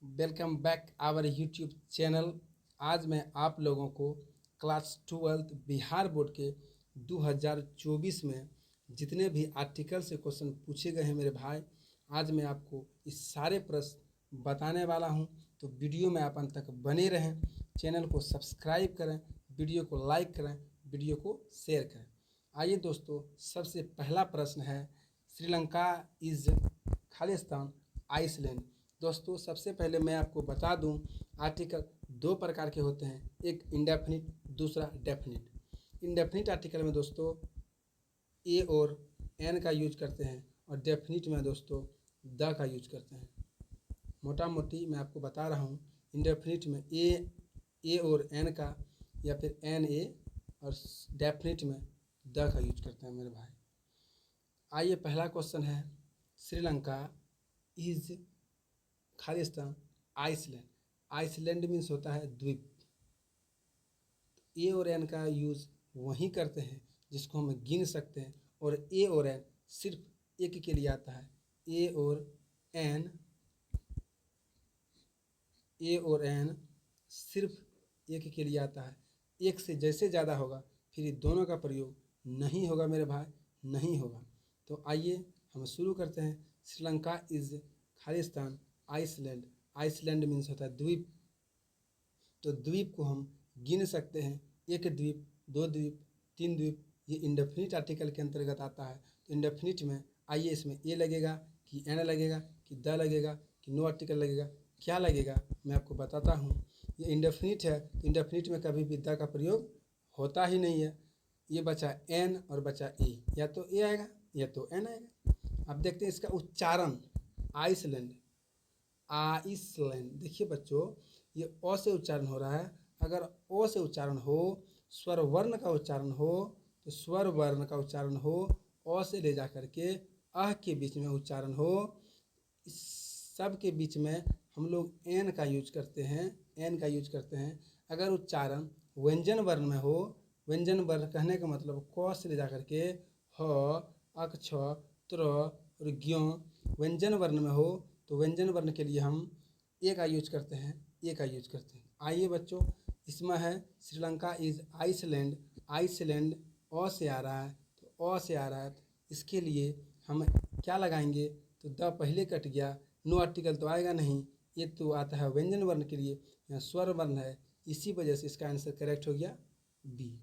Welcome back our YouTube channel. आज मैं आप लोगों को क्लास 12 बिहार बोर्ड के 2024 में जितने भी आर्टिकल से क्वेश्चन पूछे गए हैं मेरे भाई, आज मैं आपको इस सारे प्रश्न बताने वाला हूं। तो वीडियो में आप अंत तक बने रहें, चैनल को सब्सक्राइब करें, वीडियो को लाइक करें, वीडियो को शेयर करें। आइए दोस्तों, सबसे पहला प्रश्न है, श्रीलंका इज खालिस्तान आइसलैंड। दोस्तों सबसे पहले मैं आपको बता दूं, आर्टिकल दो प्रकार के होते हैं, एक इंडेफिनिट, दूसरा डेफिनिट। इंडेफिनिट आर्टिकल में दोस्तों ए और एन का यूज करते हैं और डेफिनिट में दोस्तों द का यूज करते हैं। मोटा मोटी मैं आपको बता रहा हूँ, इंडेफिनिट में ए और एन का या फिर एन ए, और डेफिनिट में द का यूज करते हैं मेरे भाई। आइए पहला क्वेश्चन है, Sri Lanka is Khalistan island. Island means होता है द्वीप। ए और एन का यूज़ वहीं करते हैं जिसको हम गिन सकते हैं, और ए और एन सिर्फ एक के लिए आता है। ए और एन सिर्फ एक के लिए आता है। एक से जैसे ज़्यादा होगा फिर दोनों का प्रयोग नहीं होगा मेरे भाई, नहीं होगा। तो आइए हम शुरू करते हैं। Sri Lanka is Khalistan island. Island means होता है द्वीप। तो द्वीप को हम गिन सकते हैं, एक द्वीप, दो द्वीप, तीन द्वीप। ये इंडेफिनिट आर्टिकल के अंतर्गत आता है। तो इंडेफिनिट में आइए, इसमें ए लगेगा कि एन लगेगा कि द लगेगा कि नो आर्टिकल लगेगा, क्या लगेगा मैं आपको बताता हूँ। ये इंडेफिनिट है तो इंडेफिनिट में कभी भी द का प्रयोग होता ही नहीं है। ये बचा एन और बचा ए, या तो ए आएगा या तो एन आएगा। अब देखते हैं इसका उच्चारण। Island, island. देखिए बच्चों, ये अ से उच्चारण हो रहा है। अगर ओ से उच्चारण हो, स्वर वर्ण का उच्चारण हो, तो स्वर वर्ण का उच्चारण हो, अ से ले जा करके अह के बीच में उच्चारण हो, इस सब के बीच में हम लोग एन का यूज करते हैं, एन का यूज करते हैं। अगर उच्चारण व्यंजन वर्ण में हो, व्यंजन वर्ण कहने का मतलब क से ले जा करके ह, अक, छ, त्र और ज्ञ व्यंजन वर्ण में हो, तो व्यंजन वर्ण के लिए हम ए का यूज करते हैं, ए का यूज करते हैं। आइए बच्चों, इसमें है श्रीलंका इज आइसलैंड। आइसलैंड अ से आ रहा है, तो अ से आ रहा है, तो इसके लिए हम क्या लगाएंगे, तो द पहले कट गया, नो आर्टिकल तो आएगा नहीं। ये तो आता है व्यंजन वर्ण के लिए, यहाँ स्वर वर्ण है, इसी वजह से इसका आंसर करेक्ट हो गया बी।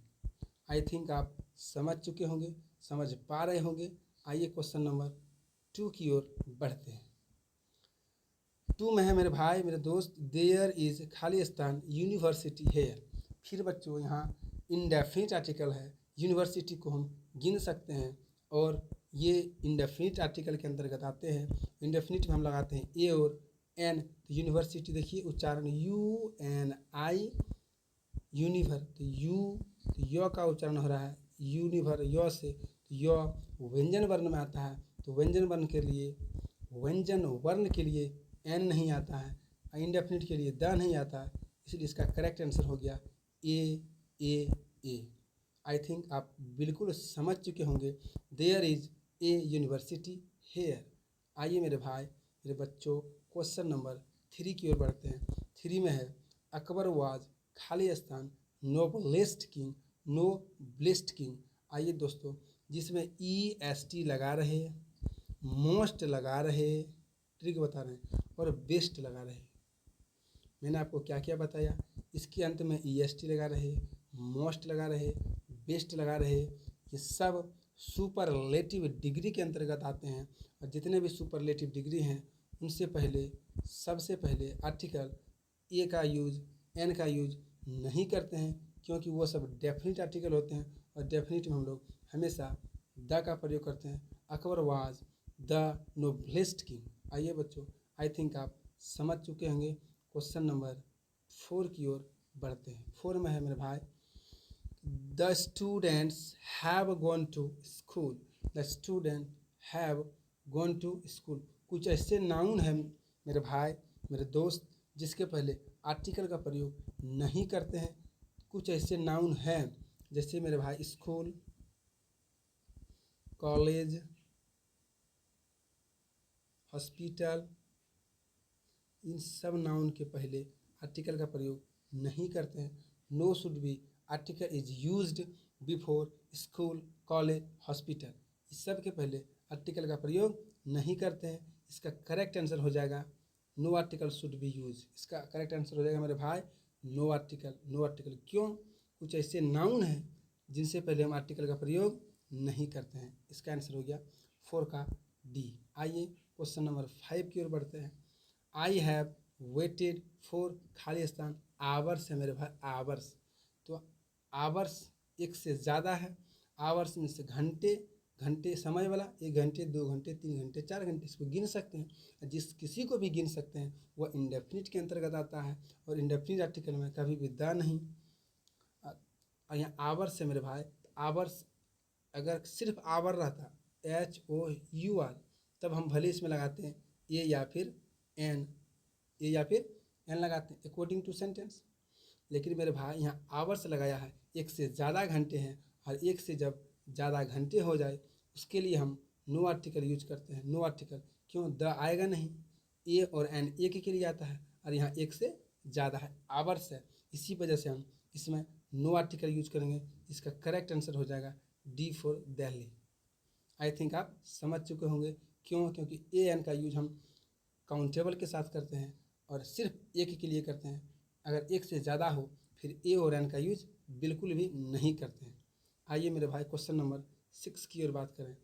आई थिंक आप समझ चुके होंगे, समझ पा रहे होंगे। आइए क्वेश्चन नंबर 2 की ओर बढ़ते हैं। 2 में है मेरे भाई, मेरे दोस्त, there is Khalistan university here. फिर बच्चों यहाँ इंडेफिनिट आर्टिकल है, यूनिवर्सिटी को हम गिन सकते हैं और ये इंडेफिनिट आर्टिकल के अंतर्गत आते हैं। इंडेफिनिट में हम लगाते हैं ए और एन, तो यूनिवर्सिटी देखिए उच्चारण यू एन आई, यूनिवर, तो यू, तो य का उच्चारण हो रहा है यूनिवर, य से, तो य व्यंजन वर्ण में आता है। तो व्यंजन वर्ण के लिए, व्यंजन वर्ण के लिए एन नहीं आता है, इंडेफिनिट के लिए द नहीं आता है, इसलिए इसका करेक्ट आंसर हो गया ए। आई थिंक आप बिल्कुल समझ चुके होंगे, there is a university here. आइए मेरे भाई, मेरे बच्चों, क्वेश्चन नंबर 3 की ओर बढ़ते हैं। 3 में है, Akbar was Khalistan noblest king. आइए दोस्तों, जिसमें ई एस टी लगा रहे, मोस्ट लगा रहे, ट्रिक बता रहे हैं, और बेस्ट लगा रहे। मैंने आपको क्या क्या बताया, इसके अंत में ई एस टी लगा रहे, मोस्ट लगा रहे, बेस्ट लगा रहे, ये सब सुपरलेटिव डिग्री के अंतर्गत आते हैं। और जितने भी सुपरलेटिव डिग्री हैं उनसे पहले, सबसे पहले आर्टिकल ए का यूज, एन का यूज नहीं करते हैं, क्योंकि वो सब डेफिनिट आर्टिकल होते हैं और डेफिनिट में हम लोग हमेशा द का प्रयोग करते हैं। Akbar was the noblest king. आइए बच्चों, आई थिंक आप समझ चुके होंगे। क्वेश्चन नंबर 4 की ओर बढ़ते हैं। 4 में है मेरे भाई, the students have gone to school. The student have gone to school. कुछ ऐसे नाउन हैं मेरे भाई, मेरे दोस्त, जिसके पहले आर्टिकल का प्रयोग नहीं करते हैं। कुछ ऐसे नाउन हैं, जैसे मेरे भाई स्कूल, कॉलेज, हॉस्पिटल, इन सब नाउन के पहले आर्टिकल का प्रयोग नहीं करते हैं। No should be article is used before school, college, hospital, इस सब के पहले आर्टिकल का प्रयोग नहीं करते हैं। इसका करेक्ट आंसर हो जाएगा no article should be use. इसका करेक्ट आंसर हो जाएगा मेरे भाई नो आर्टिकल। नो आर्टिकल क्यों? कुछ ऐसे नाउन हैं जिनसे पहले हम आर्टिकल का प्रयोग नहीं करते हैं। इसका आंसर हो गया 4 का डी। आइए क्वेश्चन नंबर 5 की ओर बढ़ते हैं। आई हैव वेटेड फॉर, खाली स्थान आवर्स है मेरे भाई, आवर्स। तो आवर्स एक से ज़्यादा है। आवर्स में से घंटे, घंटे समय वाला, 1 घंटे, 2 घंटे, 3 घंटे, 4 घंटे, इसको गिन सकते हैं। जिस किसी को भी गिन सकते हैं वह इंडेफिनिट के अंतर्गत आता है, और इंडेफिनिट आर्टिकल में कभी भी द नहीं। और यहाँ आवर्स है मेरे भाई, आवर्स अगर सिर्फ आवर रहता HOUR, तब हम भले इसमें लगाते हैं ए या फिर एन, ए या फिर एन लगाते हैं अकॉर्डिंग टू सेंटेंस। लेकिन मेरे भाई यहाँ आवर्स लगाया है, एक से ज़्यादा घंटे हैं, और एक से जब ज़्यादा घंटे हो जाए उसके लिए हम नो आर्टिकल यूज करते हैं। नो आर्टिकल क्यों? द आएगा नहीं, ए और एन एक के लिए आता है, और यहाँ एक से ज़्यादा है, आवर्स है, इसी वजह से हम इसमें नो आर्टिकल यूज करेंगे। इसका करेक्ट आंसर हो जाएगा D for Delhi. I think आप समझ चुके होंगे क्यों? क्योंकि ए एन का यूज हम काउंटेबल के साथ करते हैं और सिर्फ एक के लिए करते हैं। अगर एक से ज़्यादा हो फिर ए और एन का यूज बिल्कुल भी नहीं करते हैं। आइए मेरे भाई क्वेश्चन नंबर 6 की ओर बात करें।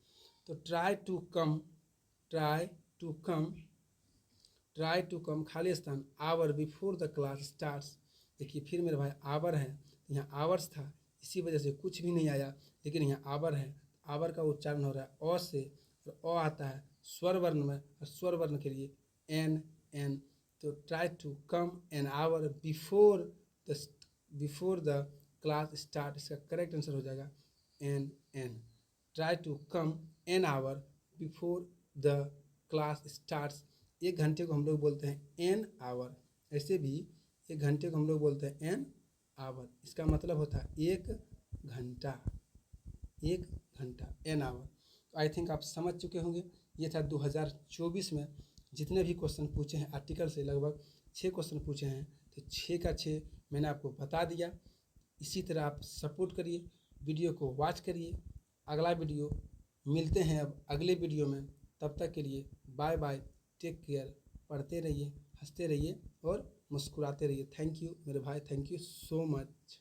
तो try to come, try to come, try to come खाली स्थान hour before the class starts. देखिए फिर मेरे भाई आवर है, यहाँ आवर्स था, इसी वजह से कुछ भी नहीं आया, लेकिन यहाँ आवर है, आवर का उच्चारण हो रहा है अ से, और अ आता है स्वर वर्ण में, और स्वर वर्ण के लिए एन एन। तो try to come an hour before the class start, इसका करेक्ट आंसर हो जाएगा an an. Try to come an hour before the class starts. 1 घंटे को हम लोग बोलते हैं एन आवर, ऐसे भी 1 घंटे को हम लोग बोलते हैं एन आवर। इसका मतलब होता है 1 घंटा, 1 घंटा, एन आवर। तो आई थिंक आप समझ चुके होंगे। ये था 2024 में जितने भी क्वेश्चन पूछे हैं आर्टिकल से, लगभग 6 क्वेश्चन पूछे हैं, तो 6 का 6 मैंने आपको बता दिया। इसी तरह आप सपोर्ट करिए, वीडियो को वॉच करिए। अगला वीडियो मिलते हैं अब अगले वीडियो में, तब तक के लिए बाय बाय, टेक केयर। पढ़ते रहिए, हंसते रहिए और मुस्कुराते रहिए। थैंक यू मेरे भाई, थैंक यू सो मच।